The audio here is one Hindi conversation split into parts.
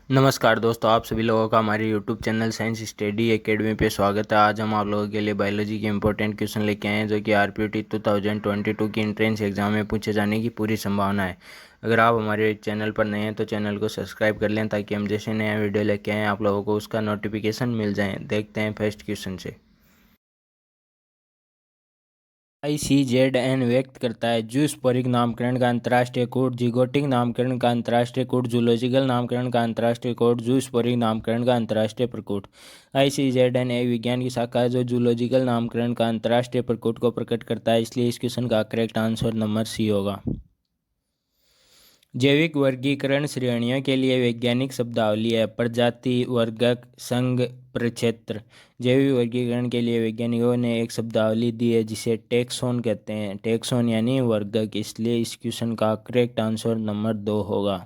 नमस्कार दोस्तों, आप सभी लोगों का हमारे YouTube channel science study academy पे स्वागत है। आज हम आप लोगों के लिए बायोलॉजी के इंपॉर्टेंट क्वेश्चन लेके आए हैं जो कि आरपीटी 2022 की एंट्रेंस एग्जाम में पूछे जाने की पूरी संभावना है। अगर आप हमारे चैनल पर नए हैं तो चैनल को सब्सक्राइब कर लें ताकि हम जैसे नया वीडियो लेके आएँ आप लोगों को उसका नोटिफिकेशन मिल जाए। देखते हैं फर्स्ट क्वेश्चन से। ICZN व्यक्त करता है जूस्पोरिक नामकरण का अंतर्राष्ट्रीय कोड, जिगोटिक नामकरण का अंतर्राष्ट्रीय कोड, जूलॉजिकल नामकरण का अंतर्राष्ट्रीय कोड, जूस्पोरिक नामकरण का अंतर्राष्ट्रीय प्रकोड। ICZN एक विज्ञान की शाखा है जो जूलॉजिकल नामकरण का अंतर्राष्ट्रीय प्रकोड को प्रकट करता है, इसलिए इस क्वेश्चन का करेक्ट आंसर नंबर सी होगा। जैविक वर्गीकरण श्रेणियों के लिए वैज्ञानिक शब्दावली है प्रजाति, वर्गक, संघ, प्रक्षेत्र। जैविक वर्गीकरण के लिए वैज्ञानिकों ने एक शब्दावली दी है जिसे टैक्सोन कहते हैं। टैक्सोन यानी वर्गक, इसलिए इस क्वेश्चन का करेक्ट आंसर नंबर 2 होगा।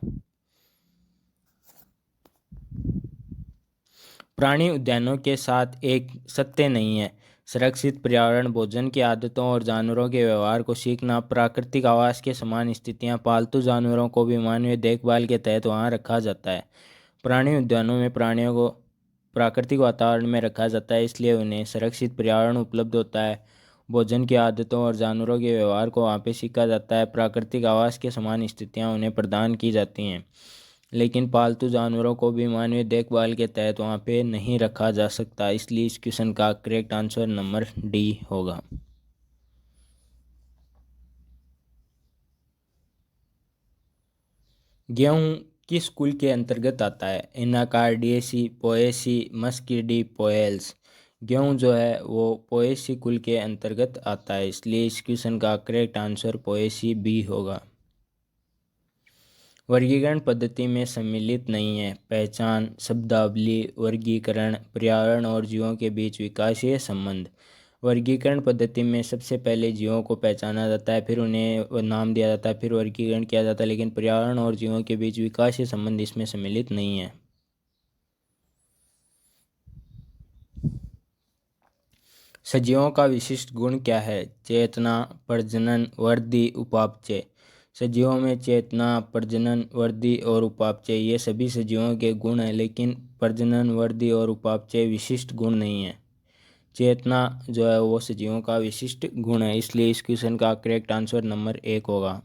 प्राणी उद्यानों के साथ एक सत्य नहीं है। सुरक्षित पर्यावरण, भोजन की आदतों और जानवरों के व्यवहार को सीखना, प्राकृतिक आवास के समान स्थितियां, पालतू जानवरों को भी मानवीय देखभाल के तहत वहां रखा जाता है। प्राणी उद्यानों में प्राणियों को प्राकृतिक वातावरण में रखा जाता है, इसलिए उन्हें सुरक्षित पर्यावरण उपलब्ध होता है। भोजन की आदतों और जानवरों के व्यवहार को वहाँ पे सीखा जाता है। प्राकृतिक आवास के समान स्थितियाँ उन्हें प्रदान की जाती हैं, लेकिन पालतू जानवरों को भी मानवीय देखभाल के तहत वहाँ पे नहीं रखा जा सकता, इसलिए इस क्वेश्चन का करेक्ट आंसर नंबर डी होगा। गेहूँ किस कुल के अंतर्गत आता है? Anacardiaceae, Poaceae, Muscidae, Poales. गेहूँ जो है वो पोएसी कुल के अंतर्गत आता है, इसलिए इस क्वेश्चन का करेक्ट आंसर पोएसी बी होगा। वर्गीकरण पद्धति में सम्मिलित नहीं है पहचान, शब्दावली, वर्गीकरण, पर्यावरण और जीवों के बीच विकासीय संबंध। वर्गीकरण पद्धति में सबसे पहले जीवों को पहचाना जाता है, फिर उन्हें नाम दिया जाता है, फिर वर्गीकरण किया जाता है, लेकिन पर्यावरण और जीवों के बीच विकासीय संबंध इसमें सम्मिलित नहीं है। सजीवों का विशिष्ट गुण क्या है? चेतना, प्रजनन, वृद्धि, उपापचय। सजीवों में चेतना, प्रजनन, वृद्धि और उपापचय ये सभी सजीवों के गुण हैं, लेकिन प्रजनन, वृद्धि और उपापचय विशिष्ट गुण नहीं है। चेतना जो है वो सजीवों का विशिष्ट गुण है, इसलिए इस क्वेश्चन का करेक्ट आंसर नंबर 1 होगा।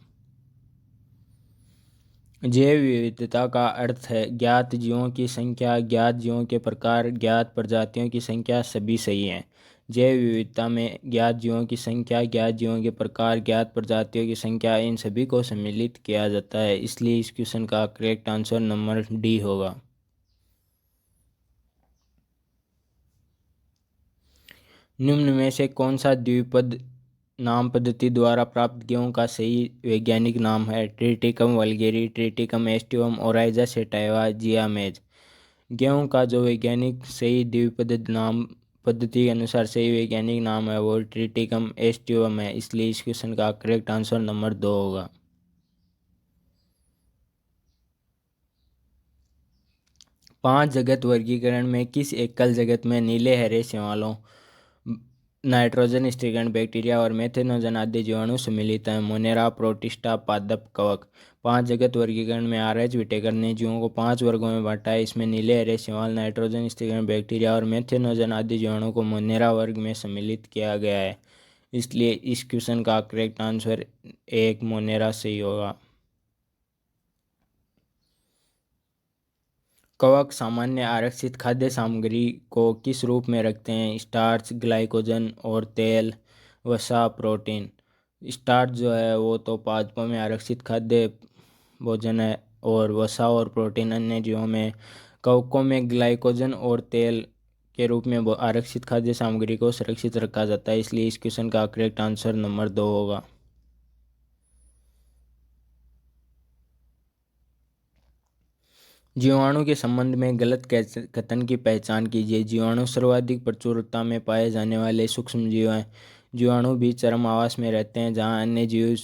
जैव विविधता का अर्थ है ज्ञात जीवों की संख्या, ज्ञात जीवों के प्रकार, ज्ञात प्रजातियों की संख्या सभी सही हैं। जैव विविधता में ज्ञात जीवों की संख्या, ज्ञात जीवों के प्रकार, ज्ञात प्रजातियों की संख्या इन सभी को सम्मिलित किया जाता है, इसलिए इस क्वेश्चन का करेक्ट आंसर नंबर डी होगा। निम्न में से कौन सा द्विपद नाम पद्धति द्वारा प्राप्त गेहूं का सही वैज्ञानिक नाम है? Triticum vulgare, Triticum aestivum, Oryza sativa, Zea mays. गेहूं का जो वैज्ञानिक सही द्विपद नाम पद्धति के अनुसार सही वैज्ञानिक नाम है वो ट्रिटिकम एस्टिवम है, इसलिए इस क्वेश्चन का करेक्ट आंसर नंबर 2 होगा। 5 जगत वर्गीकरण में किस एकल जगत में नीले हरे शैवालों, नाइट्रोजन स्थिरीकरण बैक्टीरिया और मेथेनोजन आदि जीवाणु सम्मिलित हैं? मोनेरा, प्रोटिस्टा, पादप, कवक। 5 जगत वर्गीकरण में RH विटेकर ने जीवों को 5 वर्गों में बांटा है। इसमें नीले हरे शैवाल, नाइट्रोजन स्थिरीकरण बैक्टीरिया और मेथेनोजन आदि जीवाणु को मोनेरा वर्ग में सम्मिलित किया गया है, इसलिए इस क्वेश्चन का करेक्ट आंसर 1 मोनेरा सही होगा। कवक सामान्य आरक्षित खाद्य सामग्री को किस रूप में रखते हैं? स्टार्च, ग्लाइकोजन और तेल, वसा, प्रोटीन। स्टार्च जो है वो तो पादपों में आरक्षित खाद्य भोजन है और वसा और प्रोटीन अन्य जीवों में। कवकों में ग्लाइकोजन और तेल के रूप में आरक्षित खाद्य सामग्री को सुरक्षित रखा जाता है, इसलिए इस क्वेश्चन का करेक्ट आंसर नंबर 2 होगा। जीवाणु के संबंध में गलत कथन की पहचान कीजिए। जीवाणु सर्वाधिक प्रचुरता में पाए जाने वाले सूक्ष्म जीव हैं। जीवाणु भी चरम आवास में रहते हैं जहां अन्य जीव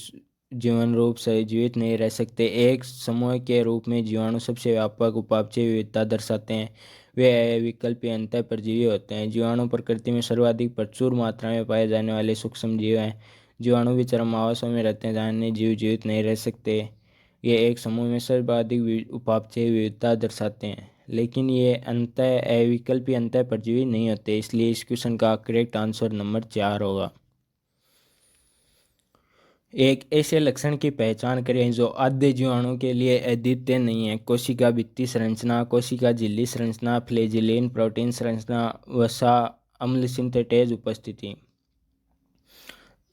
जीवन रूप से जीवित नहीं रह सकते। एक समूह के रूप में जीवाणु सबसे व्यापक उपापचय विविधता दर्शाते हैं। वे अविकल्पीय अंतः परजीवी होते हैं। जीवाणु प्रकृति में सर्वाधिक प्रचुर मात्रा में पाए जाने वाले सूक्ष्म जीव हैं। जीवाणु भी चरम आवासों में रहते हैं जहाँ अन्य जीव जीवित नहीं रह सकते। ये एक समूह में सर्वाधिक उपापचय विविधता दर्शाते हैं, लेकिन ये अंतः अविकल्पी अंतः परजीवी नहीं होते। इसलिए इस क्वेश्चन का करेक्ट आंसर नंबर 4 होगा। एक ऐसे लक्षण की पहचान करें जो आद्य जीवाणु के लिए अद्वितीय नहीं है। कोशिका भित्ति संरचना, कोशिका झिल्ली संरचना, फ्लैजेलिन प्रोटीन संरचना, वसा अम्ल सिंथेटेज उपस्थिति।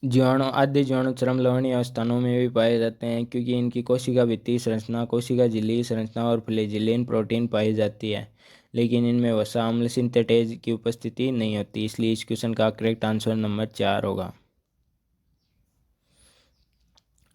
जीवाणु आद्य जीवाणु चरम लवणीय स्थानों में भी पाए जाते हैं, क्योंकि इनकी कोशिका भित्ति संरचना, कोशिका झिल्ली संरचना और फ्लैजेलिन प्रोटीन पाई जाती है, लेकिन इनमें वसा अम्ल सिंथेटेज की उपस्थिति नहीं होती। इसलिए इस क्वेश्चन का करेक्ट आंसर नंबर 4 होगा।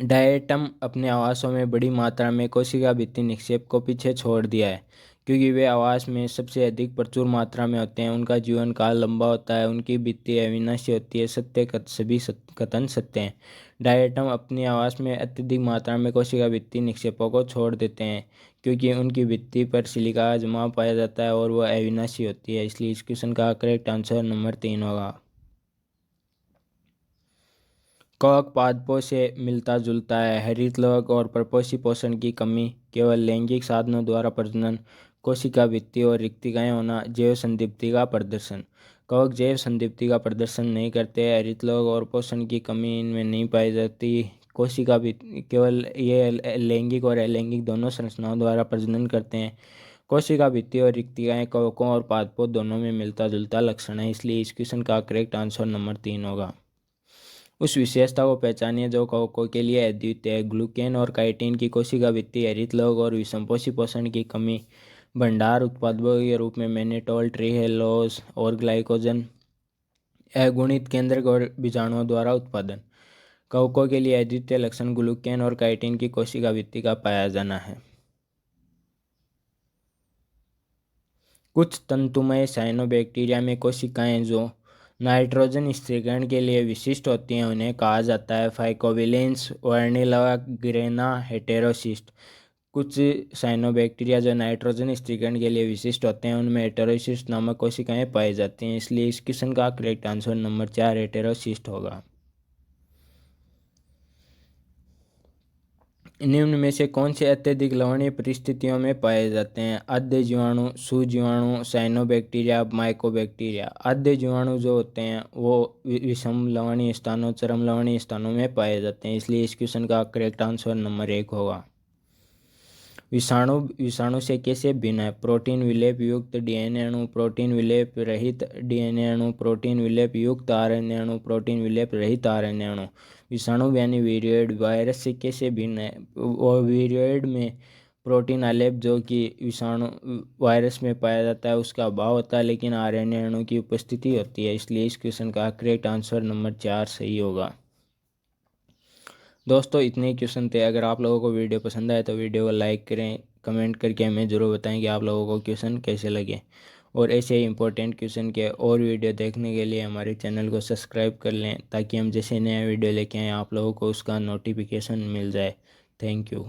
डायटम अपने आवासों में बड़ी मात्रा में कोशिका भित्ति निक्षेप को पीछे छोड़ दिया है, क्योंकि वे आवास में सबसे अधिक प्रचुर मात्रा में होते हैं। उनका जीवन काल लंबा होता है, उनकी भित्ति अविनाशी होती है। सभी कथन सत्य हैं। डायटम अपने आवास में अत्यधिक मात्रा में कोशिका भित्ति निक्षेपों को छोड़ देते हैं, क्योंकि उनकी भित्ति पर सिलिका जमा पाया जाता है और वह अविनाशी होती है। इसलिए इस क्वेश्चन का करेक्ट आंसर नंबर 3 होगा। कवक पादपों से मिलता जुलता है। हरित लवक और प्रपोषी पोषण की कमी, केवल लैंगिक साधनों द्वारा प्रजनन, कोशिका भित्ति और रिक्तिकाएं होना, जैव संदीप्ति का प्रदर्शन। कवक जैव संदीप्ति का प्रदर्शन नहीं करते। हरित लवक और पोषण की कमी इनमें नहीं पाई जाती। कोशिका भित्ति केवल ये लैंगिक और अलैंगिक दोनों संरचनाओं द्वारा प्रजनन करते हैं। कोशिका भित्ति और रिक्तिकाएं कवकों और पादपों दोनों में मिलता जुलता लक्षण है। इसलिए इस क्वेश्चन का करेक्ट आंसर नंबर 3 होगा। उस विशेषता को पहचानिए जो कवकों के लिए अद्वितीय है। ग्लूकेन और काइटिन की कोशिका भित्ति, हरित लवक और विषमपोषी पोषण की कमी, भंडार उत्पादों के रूप में मैनेटोल, ट्रीहेलोस और ग्लाइकोजन, अगुणित केंद्रक और बीजाणुओं द्वारा उत्पादन। कवकों के लिए अद्वितीय लक्षण ग्लूकेन और काइटिन की कोशिका भित्ति का पाया जाना है। कुछ तंतुमय साइनोबैक्टीरिया में कोशिकाएं जो नाइट्रोजन स्थिरीकरण के लिए विशिष्ट होती हैं उन्हें कहा जाता है फाइकोविलेंस वर्निला ग्रेना हेटेरोसिस्ट। कुछ साइनोबैक्टीरिया जो नाइट्रोजन स्थिरीकरण के लिए विशिष्ट होते हैं उनमें हेटेरोसिस्ट नामक कोशिकाएं पाई जाती हैं। इसलिए इस क्वेश्चन का करेक्ट आंसर नंबर 4 हेटेरोसिस्ट होगा। निम्न में से कौन से अत्यधिक लवणीय परिस्थितियों में पाए जाते हैं? आद्य जीवाणु, सुजीवाणु, साइनोबैक्टीरिया, माइकोबैक्टीरिया। आद्य जीवाणु जो होते हैं वो विषम लवणीय स्थानों, चरम लवणीय स्थानों में पाए जाते हैं। इसलिए इस क्वेश्चन का करेक्ट आंसर नंबर 1 होगा। विषाणु से कैसे भिन्न है? प्रोटीन विलेप युक्त डीएनए अणु, प्रोटीन विलेप रहित डीएनए अणु, प्रोटीन विलेप युक्त आरएनए अणु, प्रोटीन विलेप रहित आरएनए अणु। विषाणु यानी वीरियोइड वायरस से कैसे भिन्न है? और वीरियोइड में प्रोटीन आलेप जो कि विषाणु वायरस में पाया जाता है उसका अभाव होता है, लेकिन आरएनए अणु की उपस्थिति होती है। इसलिए इस क्वेश्चन का करेक्ट आंसर नंबर 4 सही होगा। दोस्तों इतने ही क्वेश्चन थे। अगर आप लोगों को वीडियो पसंद आए तो वीडियो को लाइक करें, कमेंट करके हमें ज़रूर बताएं कि आप लोगों को क्वेश्चन कैसे लगे। और ऐसे ही इंपॉर्टेंट क्वेश्चन के और वीडियो देखने के लिए हमारे चैनल को सब्सक्राइब कर लें, ताकि हम जैसे नया वीडियो लेके आएँ आप लोगों को उसका नोटिफिकेशन मिल जाए। Thank you.